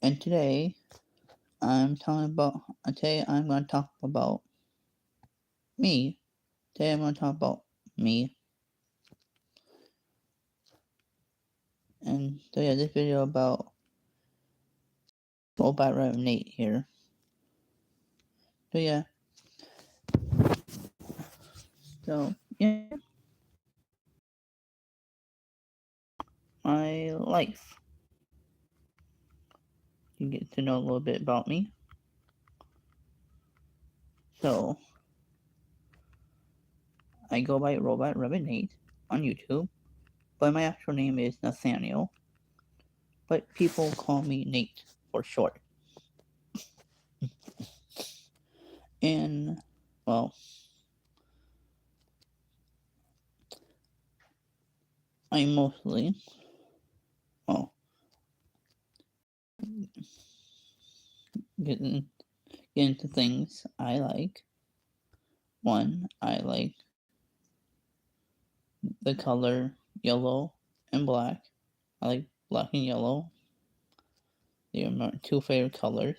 And today I'm going to talk about me. Today I'm going to talk about me. And so yeah, this video about RobotRabbitNate here. So yeah. So yeah. My life. You get to know a little bit about me. So I go by RobotRabbitNate on YouTube, but my actual name is Nathaniel. But people call me Nate for short. And well, I mostly get into things I like. One, I like the color yellow and black. I like black and yellow. They are my two favorite colors.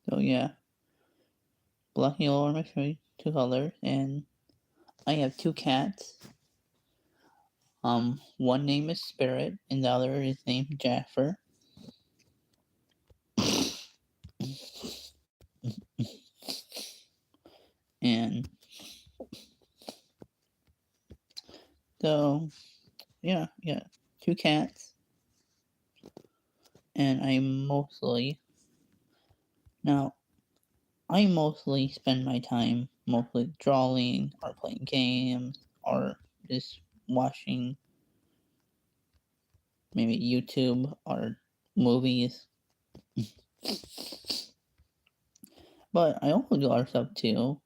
So yeah, black and yellow are my favorite two colors, and I have two cats. One name is Spirit, and the other is named Jaffer. And so yeah, two cats, and I mostly spend my time mostly drawing or playing games or just watching maybe YouTube or movies. But I also do other stuff too.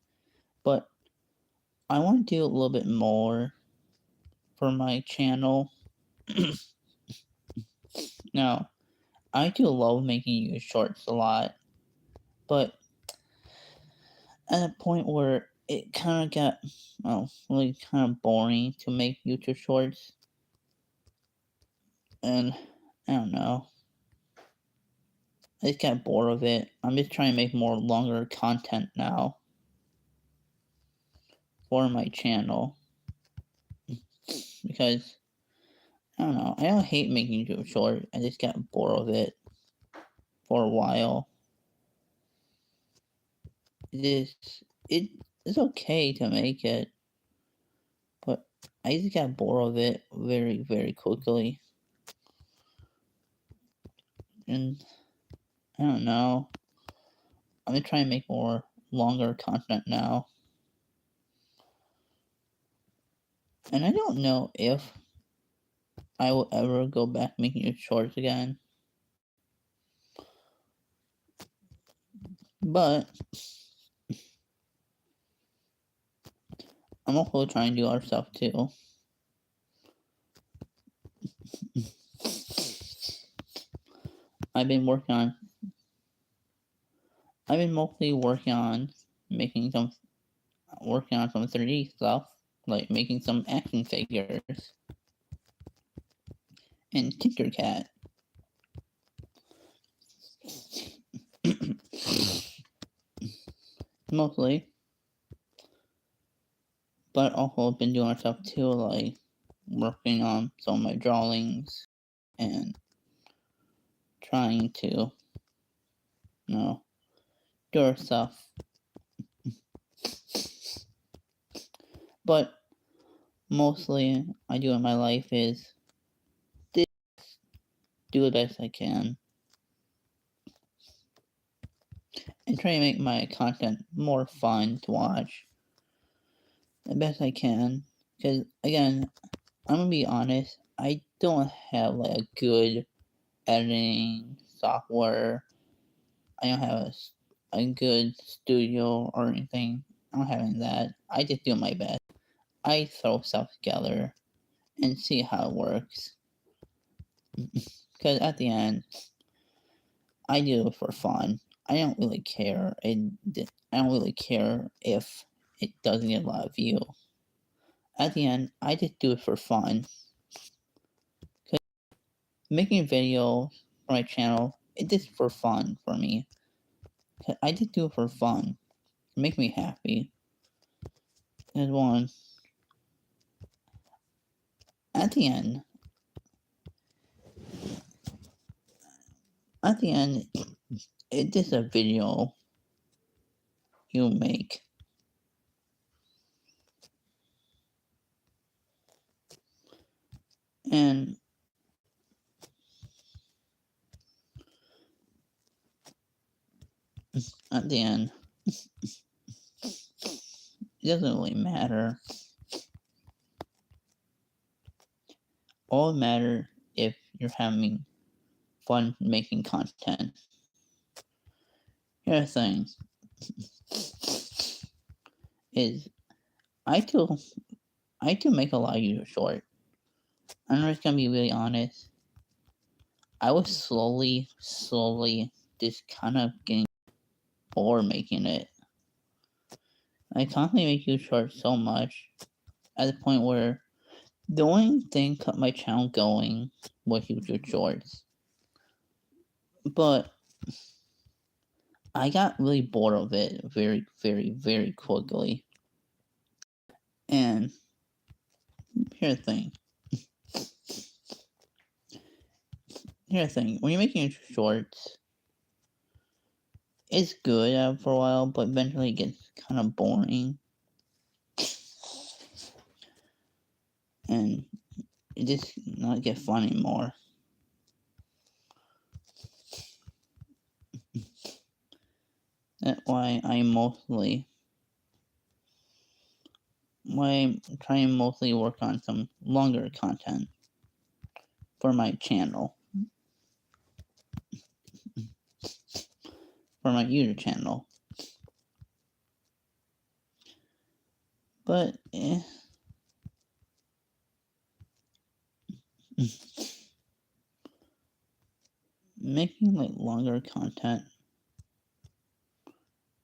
But I want to do a little bit more for my channel. Now, I do love making YouTube shorts a lot, but at a point where it kind of got really kind of boring to make YouTube shorts, and I don't know. I just got bored of it. I'm just trying to make more longer content now for my channel because I don't know. I don't hate making YouTube short. I just got bored of it for a while. It's okay to make it, but I just got bored of it very, very quickly. And I don't know. I'm gonna try and make more longer content now. And I don't know if I will ever go back making YouTube shorts again. But I'm also trying to do other stuff too. I've been mostly working on some 3D stuff, like making some action figures and Tinkercad. Mostly. But also been doing stuff too, like working on some of my drawings and trying to, do stuff. But mostly I do in my life is do the best I can and try to make my content more fun to watch the best I can. Because again, I'm gonna be honest, I don't have like a good editing software. I don't have a good studio or anything. I don't have any of that. I just do my best. I throw stuff together and see how it works. Because at the end, I do it for fun. I don't really care. I don't really care if it doesn't get a lot of views. At the end, I just do it for fun. making videos for my channel, it's just for fun for me. I just do it for fun. It makes me happy. And one, at the end, it's just a video you make. And at the end, it doesn't really matter. All that matters if you're having fun making content. Here's the thing is I do make a lot of YouTube short. I'm just gonna be really honest. I was slowly just kind of getting bored making it. I constantly make YouTube shorts so much at the point where the only thing kept my channel going was YouTube shorts. But I got really bored of it very, very, very quickly. And here's the thing. When you're making shorts, it's good for a while, but eventually it gets kind of boring. And it just not get fun anymore. That's why I'm trying to mostly work on some longer content for my channel. For my YouTube channel. But making like longer content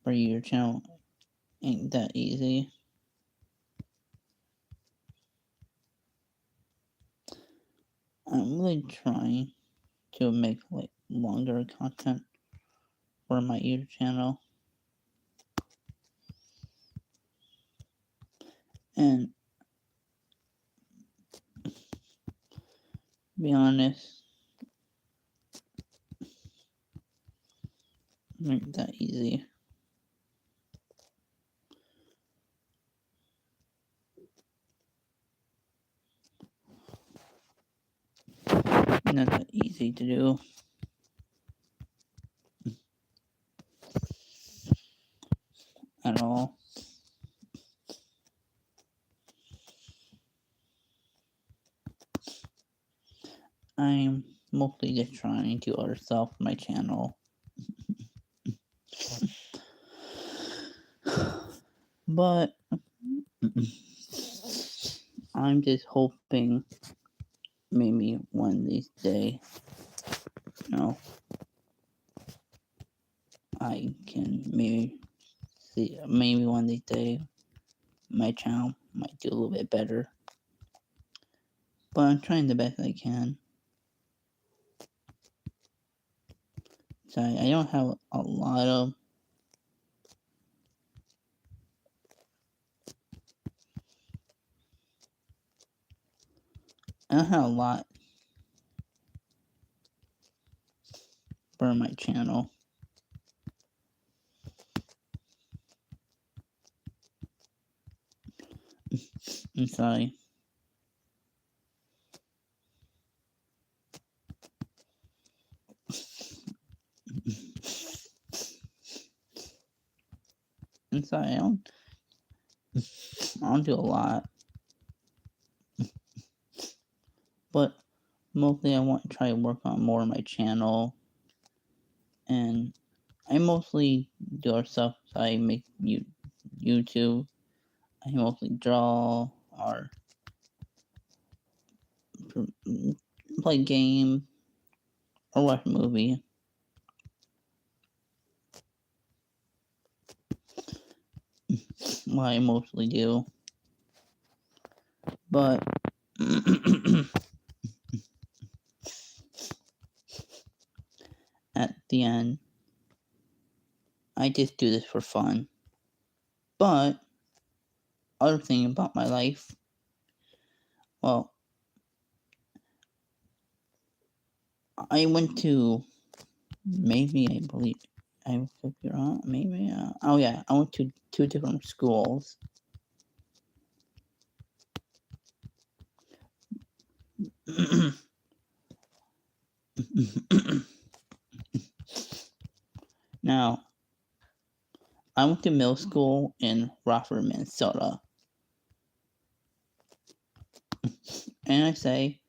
for your channel ain't that easy. I'm really trying to make like longer content for my YouTube channel. And to be honest, it ain't that easy. Not that easy to do. At all. I'm mostly just trying to other stuff on my channel. But I'm just hoping maybe one of these days, I can maybe one of these days my channel might do a little bit better. But I'm trying the best I can. So I don't have a lot of for my channel. I'm sorry. I'm sorry, I don't do a lot. But mostly I want to try to work on more of my channel. And I mostly do our stuff I make YouTube. I mostly draw or play game or watch a movie. What I mostly do. But the end, I just do this for fun. But other thing about my life, well, I went to I believe I could be wrong. Maybe oh yeah, I went to 2 different schools. Now, I went to middle school in Rockford, Minnesota. And I say,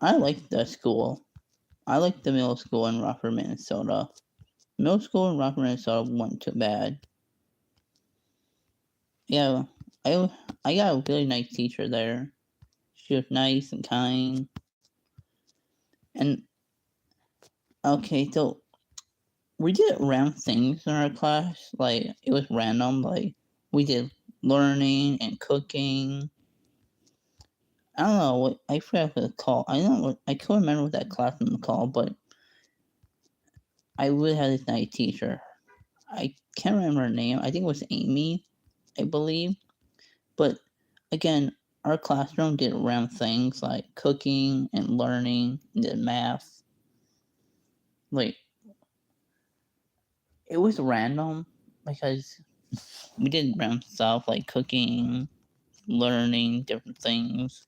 I like the school. I like the middle school in Rockford, Minnesota. Middle school in Rockford, Minnesota wasn't too bad. Yeah, I got a really nice teacher there. She was nice and kind. And, okay, so we did random things in our class. Like, it was random. Like, we did learning and cooking. I don't know what I forgot what it's called. I couldn't remember what that class was called, but I really had this nice teacher. I can't remember her name. I think it was Amy, I believe. But again, our classroom did random things like cooking and learning and did math. Like, it was random because we did random stuff like cooking, learning different things.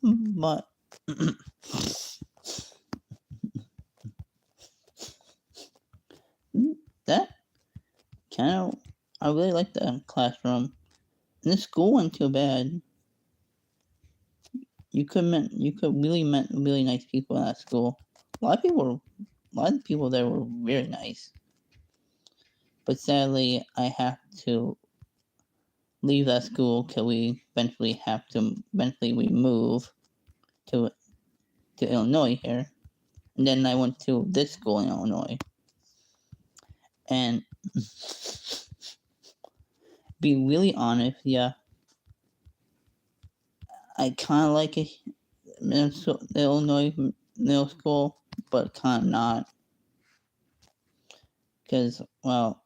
But that kind of, I really liked that classroom. And the school wasn't too bad. You could really met really nice people in that school. A lot of people there were very nice. But sadly, I have to leave that school till we eventually we move to Illinois here. And then I went to this school in Illinois. And be really honest, yeah, I kind of like it, the Illinois middle school, but kind of not. Because, well,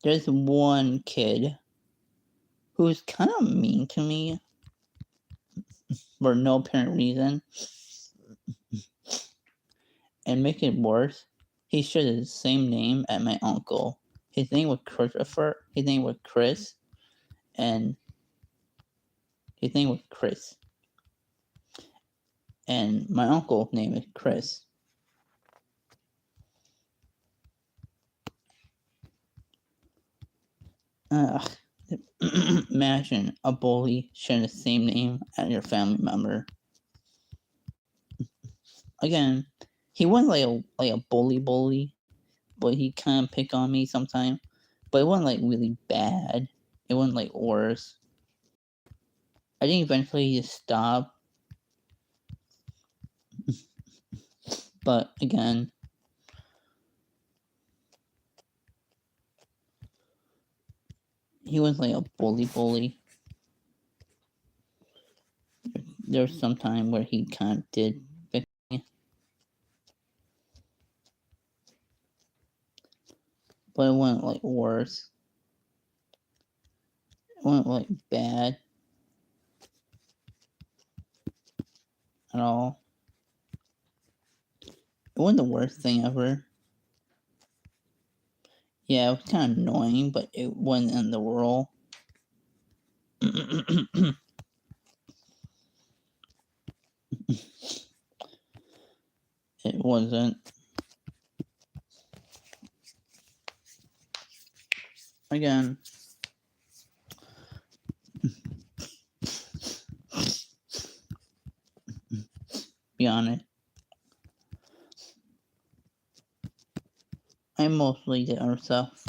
there's one kid who's kind of mean to me for no apparent reason. And make it worse, he shared the same name as my uncle. His name was Christopher. His name was Chris. And his name was Chris. And my uncle's name is Chris. Imagine a bully sharing the same name as your family member. Again, he wasn't like a bully, but he kind of picked on me sometimes. But it wasn't like really bad. It wasn't like worse. I think eventually he just stopped. But again, he was like a bully. There was some time where he kind of did pick me. But it wasn't like worse. It wasn't like bad at all. It wasn't the worst thing ever. Yeah, it was kind of annoying, but it wasn't in the world. It wasn't. Again, be honest. I mostly did other stuff.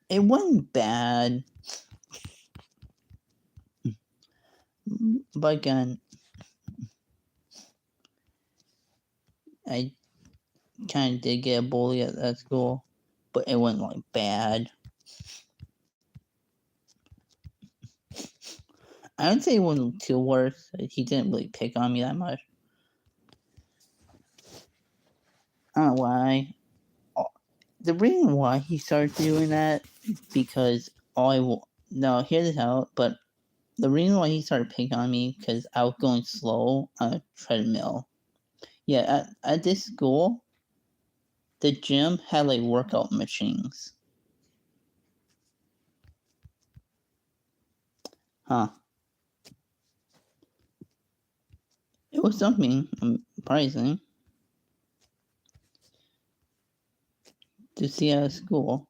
It wasn't bad. But again, I kind of did get a bully at that school, but it wasn't like bad. I would say it wasn't too worse. He didn't really pick on me that much. I don't know why. The reason why he started doing that because no, hear this out. But the reason why he started picking on me because I was going slow on a treadmill. Yeah, at this school, the gym had like workout machines. Huh. It was something surprising to see at a school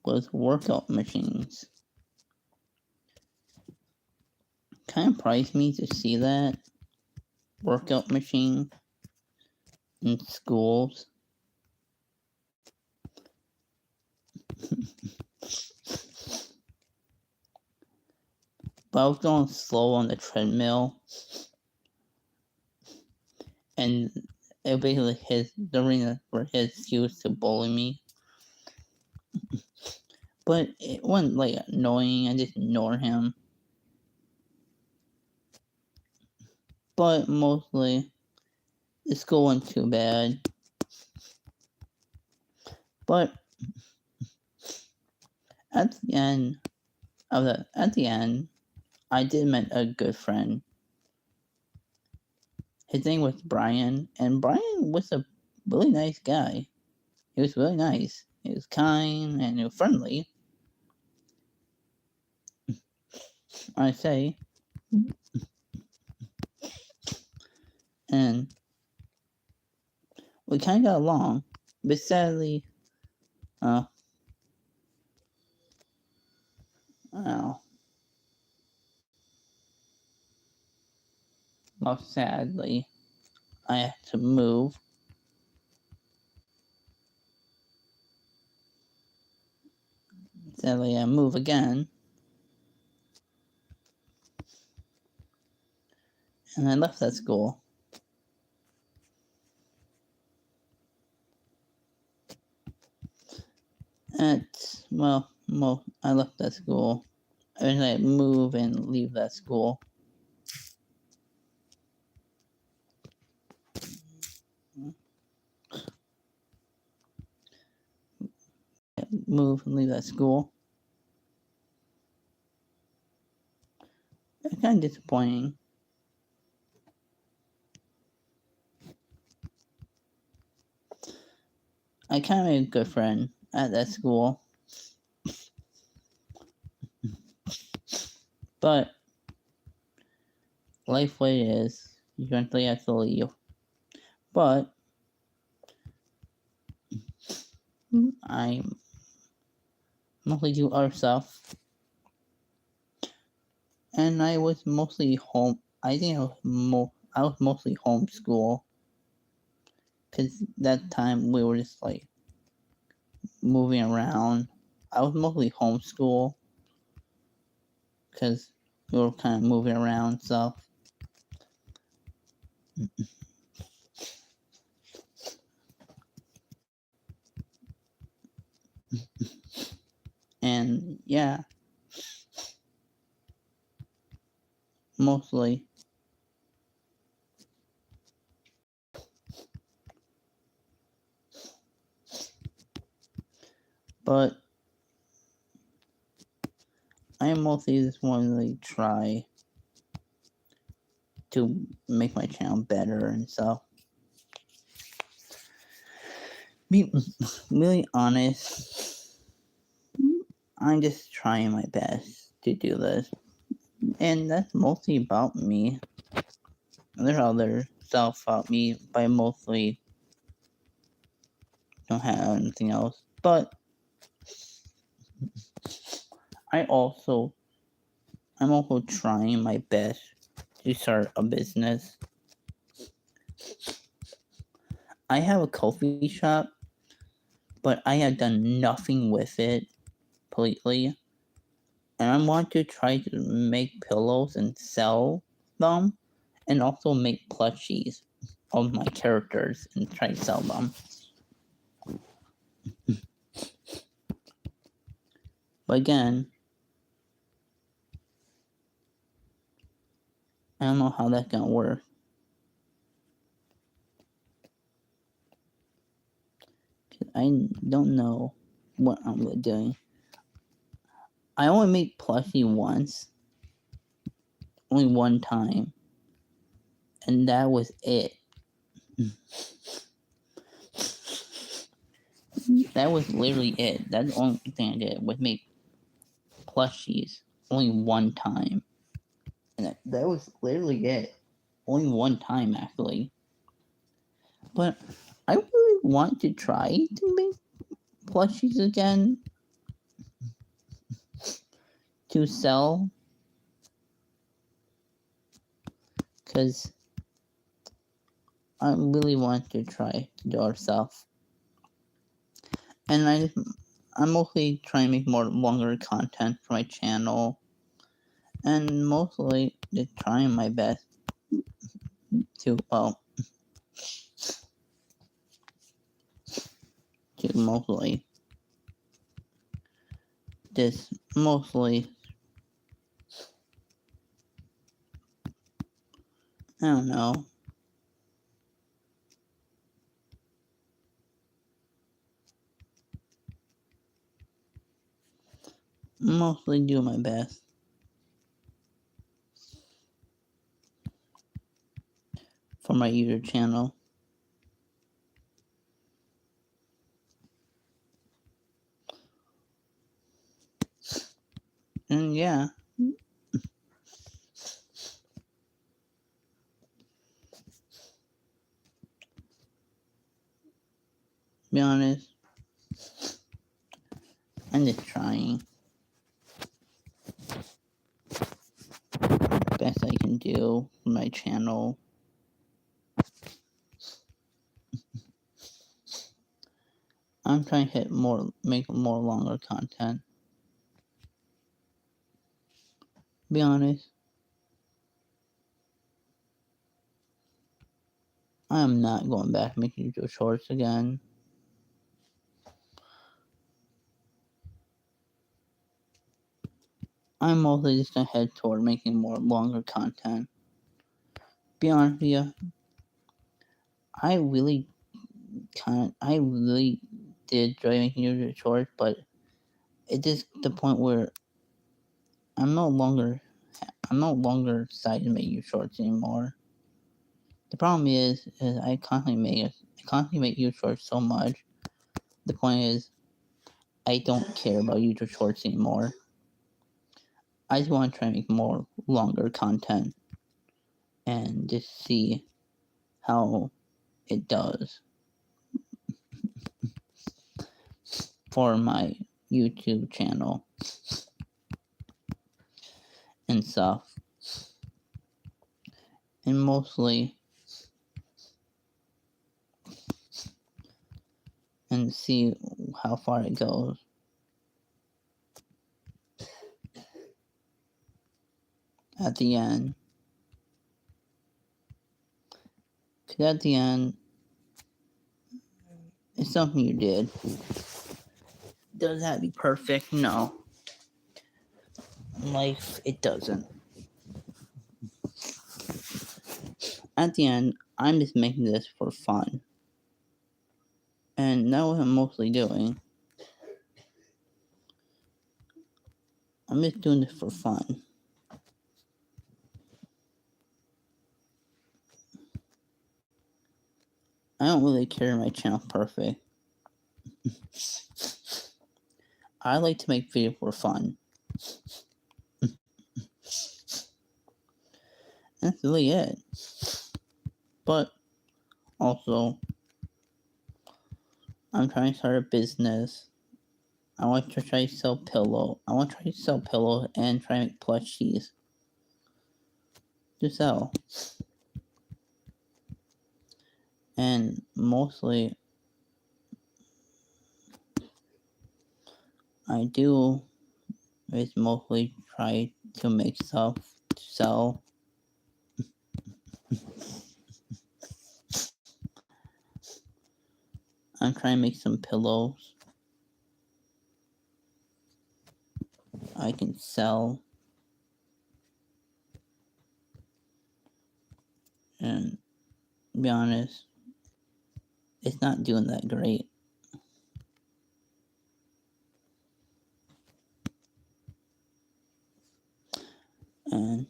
was workout machines. Kind of surprised me to see that workout machine in schools. But I was going slow on the treadmill, and it basically the reason for his excuse to bully me. But it wasn't like annoying. I just ignored him. But mostly, the school wasn't too bad. But at the end, I did meet a good friend. His name was Brian, and Brian was a really nice guy. He was really nice. He was kind and he was friendly. I say, and we kind of got along. But sadly, well, sadly, I had to move. Sadly, I move again. And I left that school. I left that school. And I move and leave that school. Move and leave that school. It's kind of disappointing. I kind of made a good friend at that school. But life way it is, you eventually have to leave. But I mostly do other stuff. And I was mostly home. I think I was mostly homeschool. Because that time we were just like moving around. I was mostly homeschool. Because we were kind of moving around stuff. And yeah, mostly. But I mostly just want to like try to make my channel better and stuff. Be really honest, I'm just trying my best to do this. And that's mostly about me. There's other stuff about me, but I mostly don't have anything else. But I'm also trying my best to start a business. I have a coffee shop, but I have done nothing with it completely. And I want to try to make pillows and sell them, and also make plushies of my characters and try to sell them. But again, I don't know how that's gonna work. I don't know what I'm really doing. I only made plushie once. Only one time. And that was it. That was literally it. That's the only thing I did was make plushies. Only one time. And that was literally it. Only one time, actually. But I really want to try to make plushies again to sell, because I really want to try to do it myself. And I'm mostly trying to make more longer content for my channel, and mostly just trying my best to mostly I don't know. Mostly do my best for my YouTube channel. And yeah. Be honest, I'm just trying best I can do for my channel. I'm trying to make more longer content. Be honest, I am not going back to making YouTube shorts again. I'm mostly just gonna head toward making more longer content. Be honest with you, I really did enjoy making YouTube shorts, but it is the point where I'm no longer deciding to make YouTube shorts anymore. The problem is I constantly make YouTube shorts so much. The point is, I don't care about YouTube shorts anymore. I just want to try and make more longer content and just see how it does for my YouTube channel and stuff. And mostly, and see how far it goes. At the end. Because at the end, it's something you did. Does that be perfect? No. Life, it doesn't. At the end, I'm just making this for fun. And that's what I'm mostly doing. I'm just doing this for fun. I don't really care my channel's perfect. I like to make videos for fun. That's really it. But also, I'm trying to start a business. I want to try to sell pillows and try to make plushies to sell. And mostly, I do is mostly try to make stuff to sell. I'm trying to make some pillows I can sell. And to be honest, it's not doing that great. And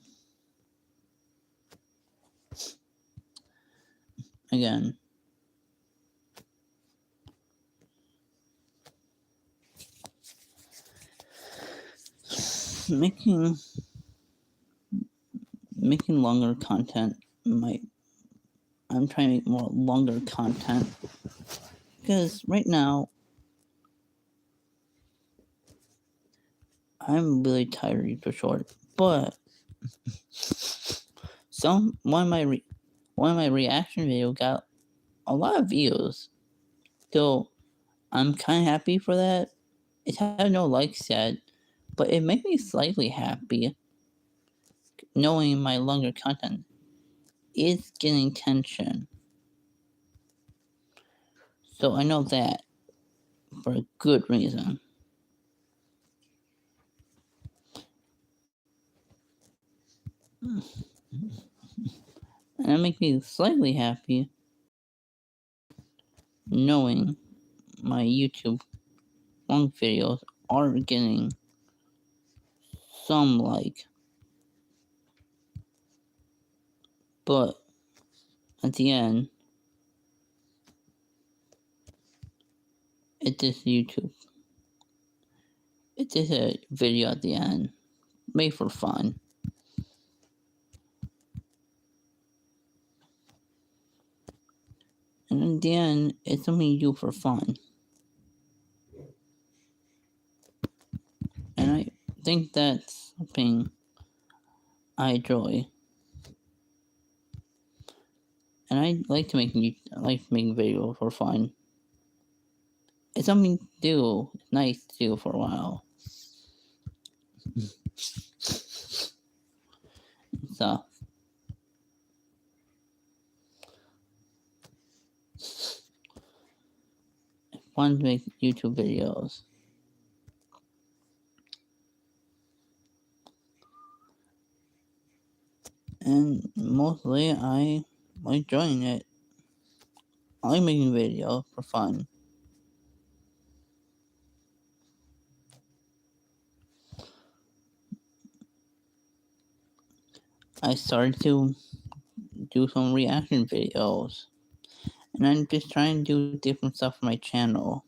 again, making longer content I'm trying to make more longer content because right now I'm really tired of YouTube Short. But one of my reaction videos got a lot of views, so I'm kind of happy for that. It had no likes yet, but it made me slightly happy knowing my longer content is getting attention. So I know that for a good reason. And it makes me slightly happy knowing my YouTube long videos are getting some like. But at the end, it's just YouTube. It's just a video at the end, made for fun. And in the end, it's something you do for fun. And I think that's something I enjoy. And I like to make videos for fun. It's something to do. It's nice to do for a while. So it's fun to make YouTube videos. And mostly I like enjoying it. I like making videos for fun. I started to do some reaction videos. And I'm just trying to do different stuff for my channel.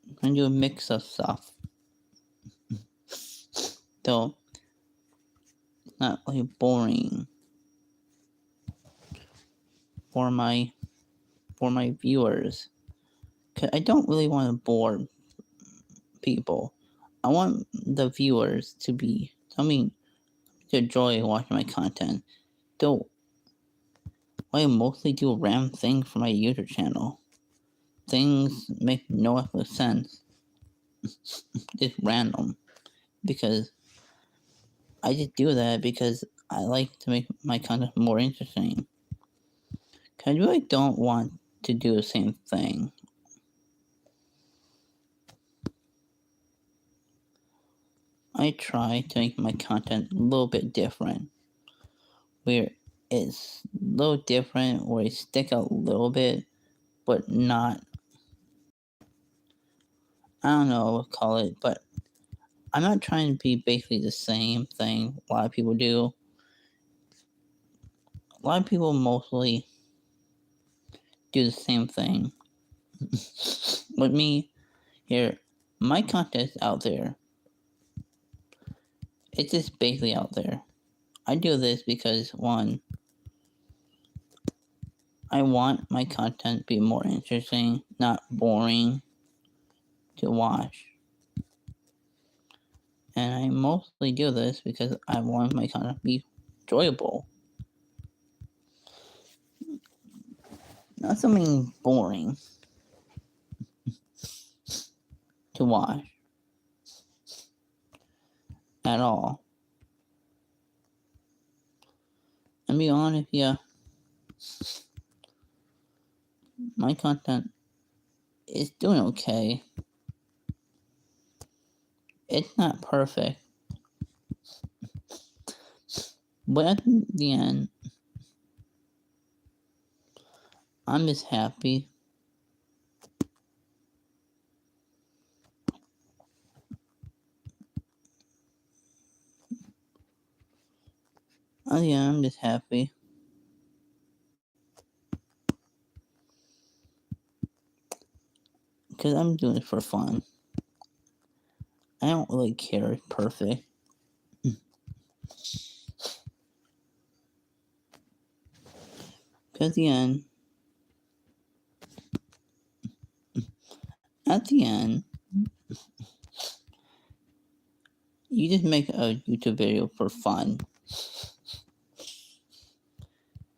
I'm trying to do a mix of stuff. So it's not like boring for my viewers. Cause I don't really want to bore people. I want the viewers to enjoy watching my content. So I mostly do random things for my YouTube channel. Things make no sense. Just random. Because I just do that because I like to make my content more interesting. I really don't want to do the same thing. I try to make my content a little bit different. Where it's a little different, where I stick out a little bit, but not. I don't know what to call it, but I'm not trying to be basically the same thing a lot of people do. A lot of people mostly do the same thing. With me, here, my content is out there. It's just basically out there. I do this because, one, I want my content to be more interesting, not boring to watch. And I mostly do this because I want my content to be enjoyable. Not something boring to watch at all. And be honest, yeah, my content is doing okay. It's not perfect. But at the end, I'm just happy. Oh yeah, I'm just happy. Because I'm doing it for fun. I don't really care if it's perfect. Because at the end, you just make a YouTube video for fun.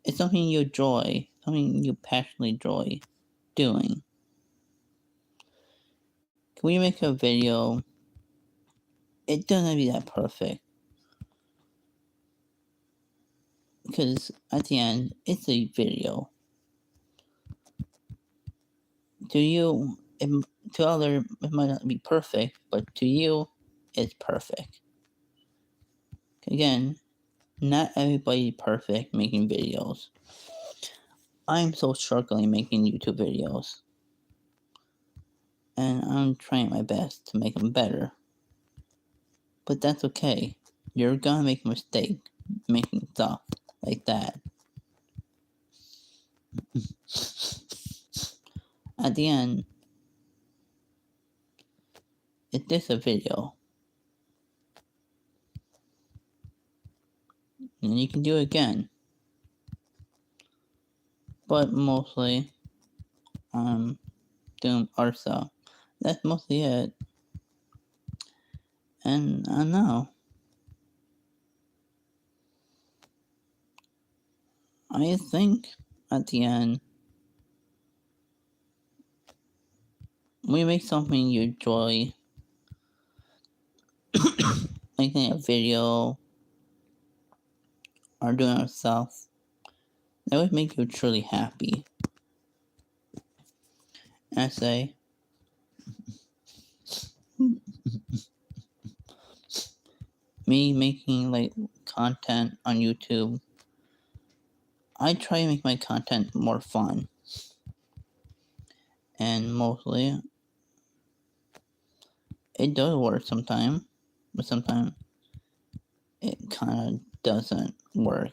It's something you enjoy, something you passionately enjoy doing. When you make a video, it doesn't have to be that perfect. Because at the end, it's a video. To you, to others, it might not be perfect, but to you, it's perfect. Again, not everybody's perfect making videos. I'm so struggling making YouTube videos. And I'm trying my best to make them better. But that's okay. You're gonna make a mistake making stuff like that. At the end, it's just a video. And you can do it again. But mostly, I'm doing art stuff. That's mostly it. And I know. I think at the end, when you make something you enjoy, making a video or doing it stuff, that would make you truly happy. And I say, me making like content on YouTube, I try to make my content more fun. And mostly, it does work sometimes, but sometimes it kind of doesn't work.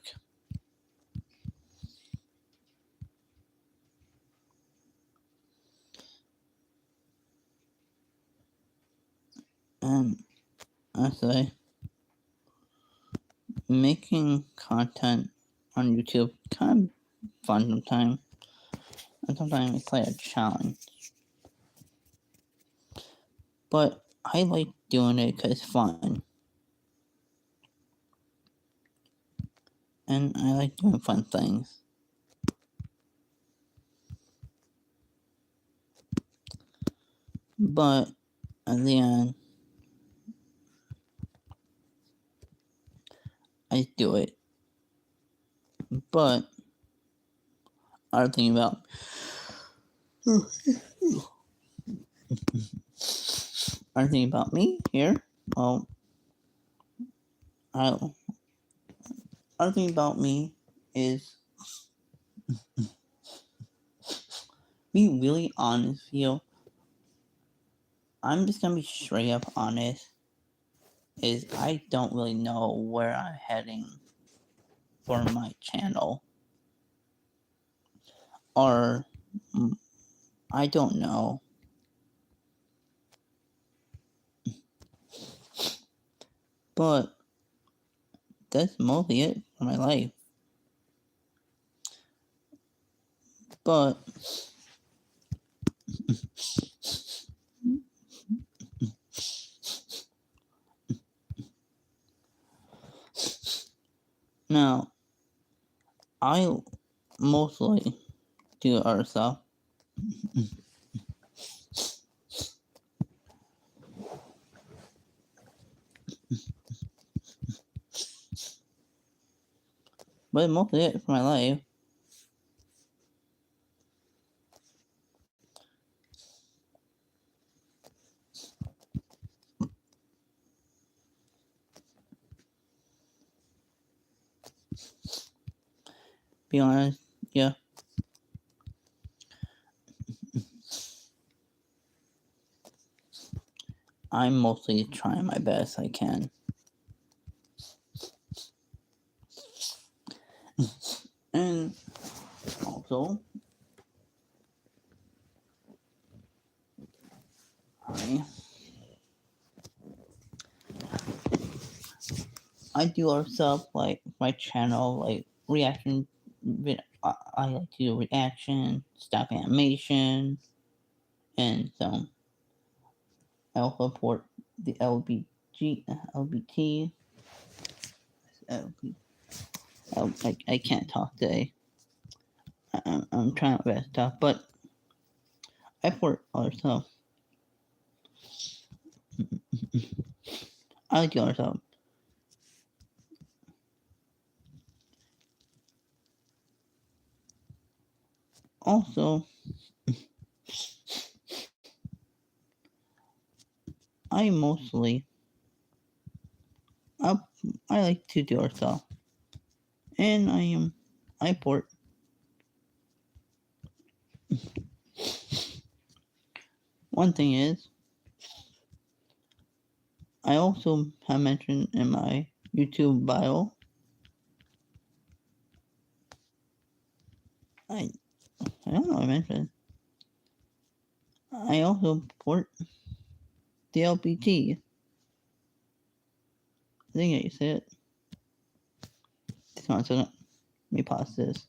And I say, making content on YouTube kind of fun sometimes, and sometimes it's like a challenge. But I like doing it because it's fun. And I like doing fun things. But at the end, I do it. But other thing about other thing about me here, well, other thing about me is be really honest with you. I'm just gonna be straight up honest. Is I don't really know where I'm heading for my channel, or I don't know. But that's mostly it for my life. But now, I mostly do other stuff. But mostly it for my life. be honest, yeah. I'm mostly trying my best I can. And also, I do other stuff like my channel, like reaction. I like to do reaction, stop animation, and so I also support the LBT. I can't talk today. I'm trying my best to talk, but I support other stuff. I like the other stuff. Also, I mostly I, I like to do other stuff, and I support. One thing is, I also have mentioned in my YouTube bio. I don't know. I mentioned. I also support the LBT. I think I said it. Just one second. Let me pause this.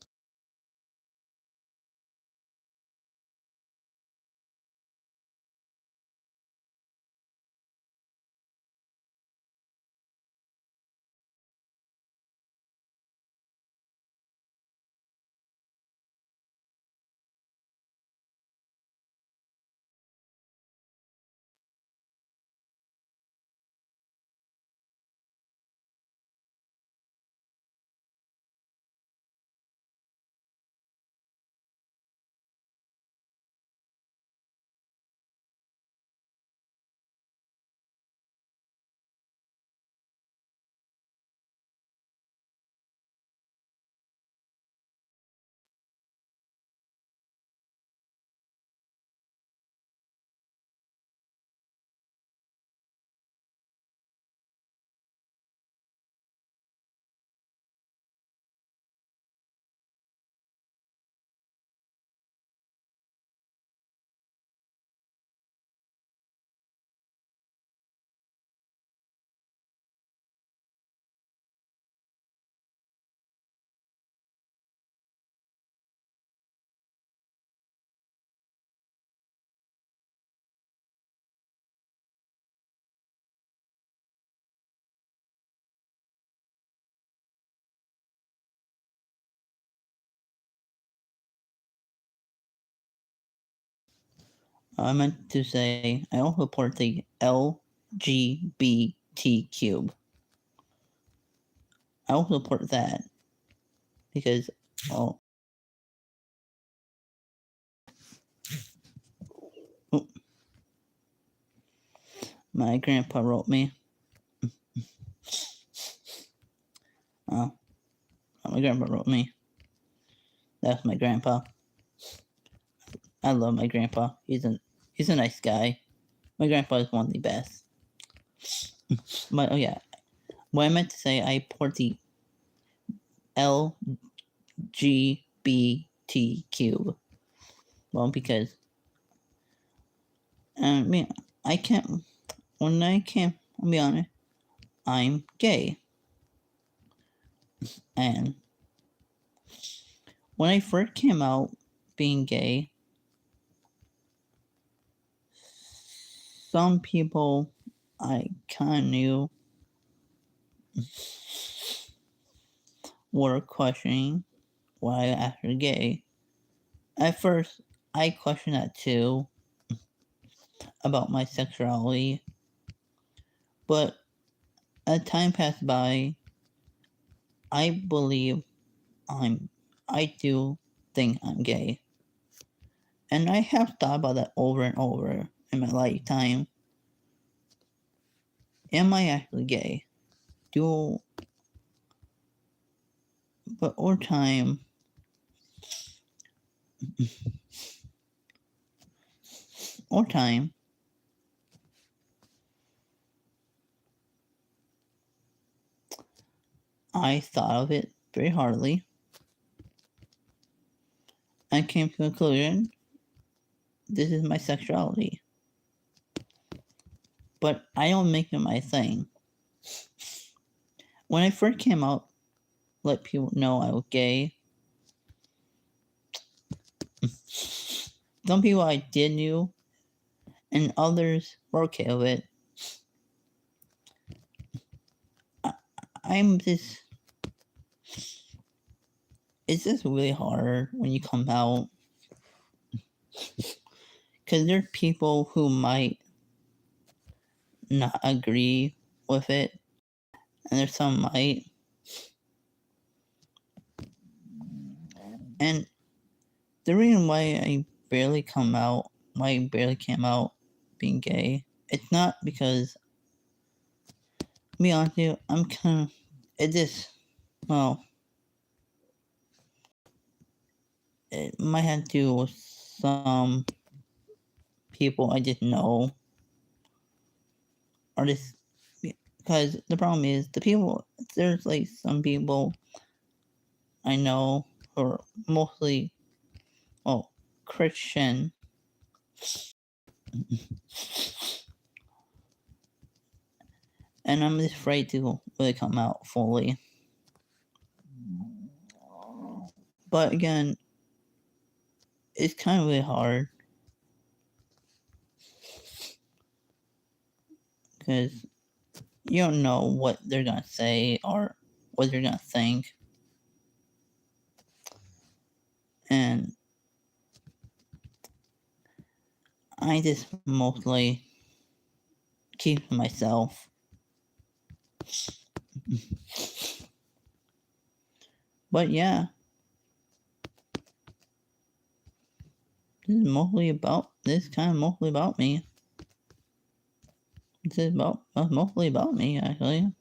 I meant to say I also support the LGBT cube. I also support that because oh, my grandpa wrote me. Oh, my grandpa wrote me. That's my grandpa. I love my grandpa. He's a nice guy. My grandpa is one of the best. But oh yeah, what I meant to say, I support the LGBT cube. Well, because I mean, I can't. When I can't, I'll be honest. I'm gay, and when I first came out being gay, some people I kind of knew were questioning why I acted gay. At first, I questioned that too about my sexuality, but as time passed by, I believe I do think I'm gay. And I have thought about that over and over in my lifetime. Am I actually gay? But over time, or time. I thought of it very hardly. I came to the conclusion this is my sexuality. But I don't make it my thing. When I first came out, let people know I was gay. Some people I did knew, and others were okay with it. I'm just. It's just really hard when you come out. Because there's people who might not agree with it, and there's some might. And the reason why I barely came out being gay, it's not because, to be honest with you, I'm kind of, it just, well, it might have to do with some people I didn't know, or just, because the problem is, there's like some people I know who are mostly, well, Christian. And I'm just afraid to really come out fully. But again, it's kind of really hard. Because you don't know what they're going to say or what they're going to think. And I just mostly keep to myself. But yeah, this is mostly about me. This is mostly about me, actually.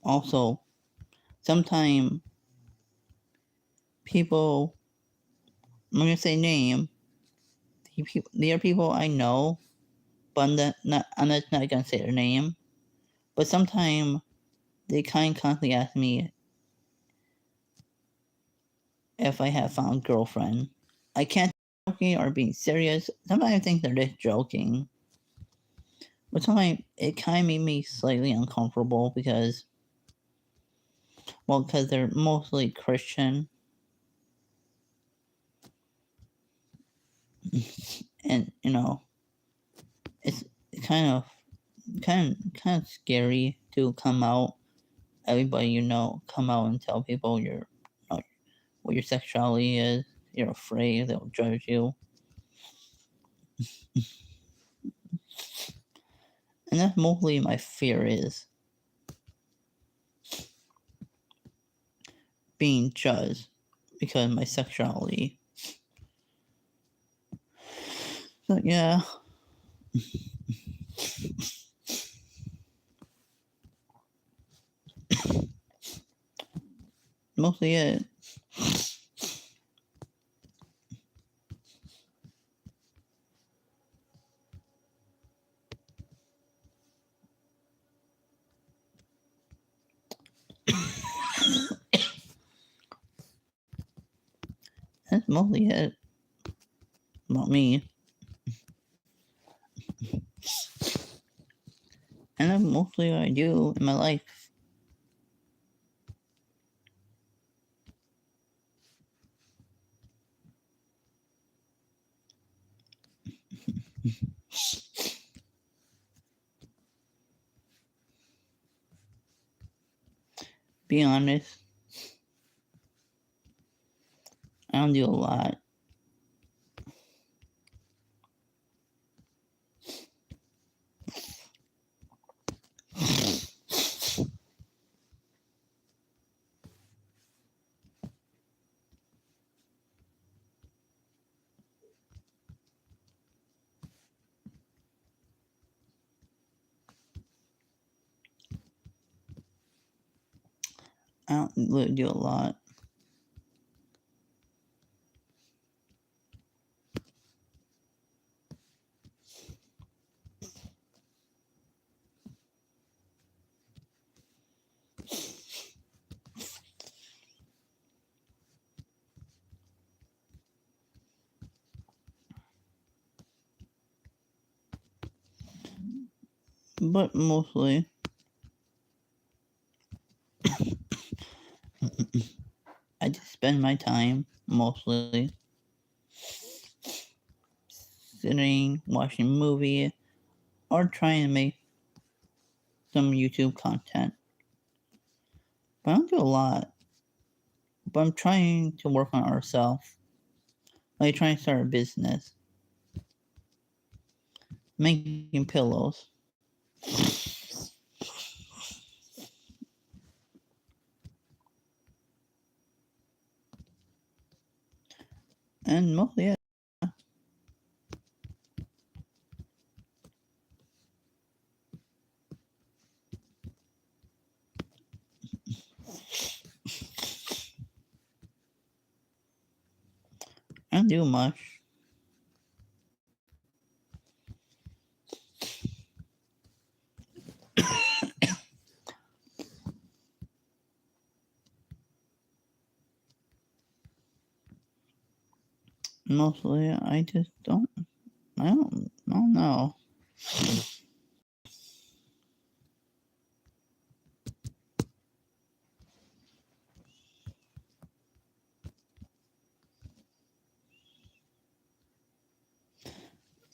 Also, sometimes people, I'm going to say name, they are people I know, but I'm not going to say their name. But sometimes they constantly ask me if I have found a girlfriend. I can't be joking or being serious. Sometimes I think they're just joking. But sometimes it kind of made me slightly uncomfortable because they're mostly Christian. And, it's kind of scary to come out, everybody come out and tell people what your sexuality is. You're afraid they'll judge you. And that's mostly my fear is being judged because of my sexuality. So yeah. Mostly it. That's mostly it about me. And that's mostly what I do in my life. Be honest, I don't do a lot. I don't really do a lot. But mostly, I just spend my time mostly sitting, watching a movie, or trying to make some YouTube content. But I don't do a lot. But I'm trying to work on ourselves. Like trying to start a business. Making pillows. And mostly it. I don't do much. Mostly, I just don't. I don't know.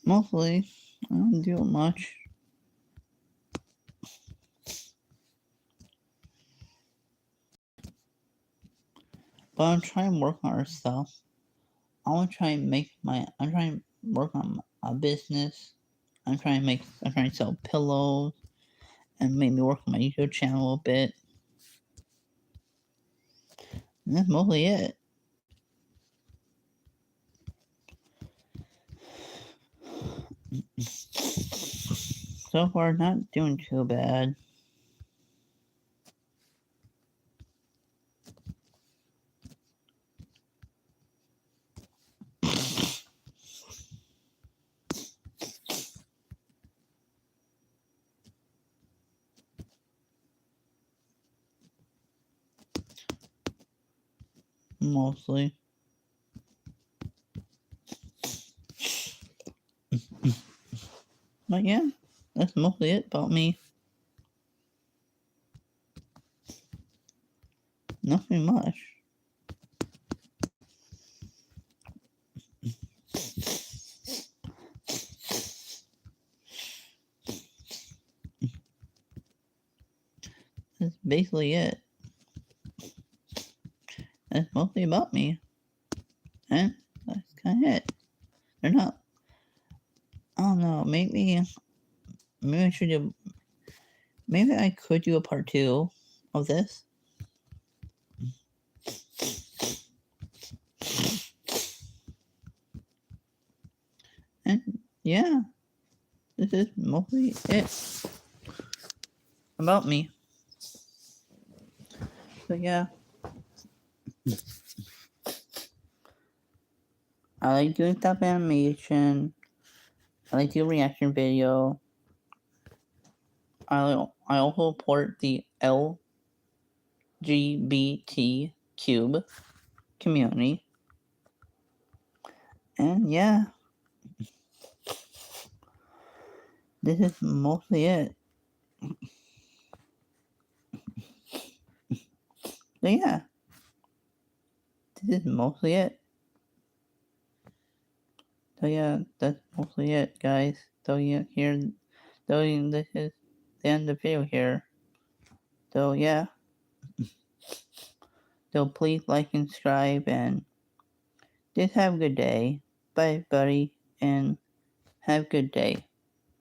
Mostly, I don't do much. But I'm trying to work on ourselves. I want to try and I'm trying to work on a business. I'm trying to sell pillows and maybe work on my YouTube channel a bit. And that's mostly it. So far, not doing too bad. Mostly. But yeah, that's mostly it about me. Nothing much. That's basically it. That's mostly about me. And that's kind of it. They're not. I don't know. Maybe I should do. Maybe I could do a part 2 of this. And yeah, this is mostly it about me. So yeah, I like doing stop animation. I like doing reaction video. I also support the LGBT cube community. And yeah, this is mostly it. So yeah, this is mostly it. So yeah, that's mostly it, guys. So yeah, this is the end of the video here. So yeah, so please like and subscribe and just have a good day. Bye, buddy, and have a good day.